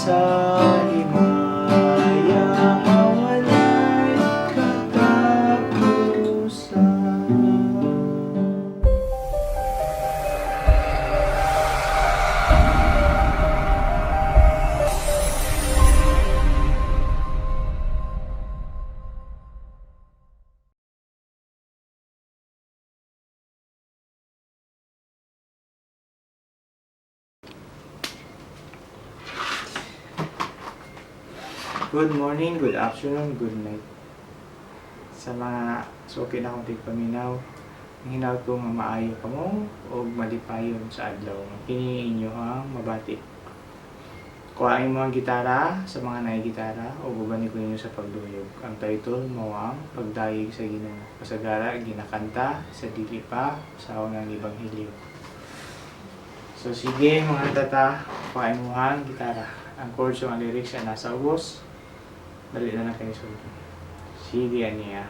sa himaya mawalay katapusan. Good morning, good afternoon, good night. Sa mga suki na akong tigpaminaw, hinaw ko nga maayo ka mo o malipayon sa adlaw. Kini inyo ang mabati. Kuhain mo ang gitara sa mga naigitara o bubani ko ninyo sa pagduyog. Ang title mo ang Pagdayeg sa Ginoo. Kasagara, ginakanta sa dili pa sa unang Ebanghelyo. So sige mga tata, kuhain mo ang gitara. Ang chords o ang lyrics ay nasa ubos. Dali na lang kayo sulod. Sige niya.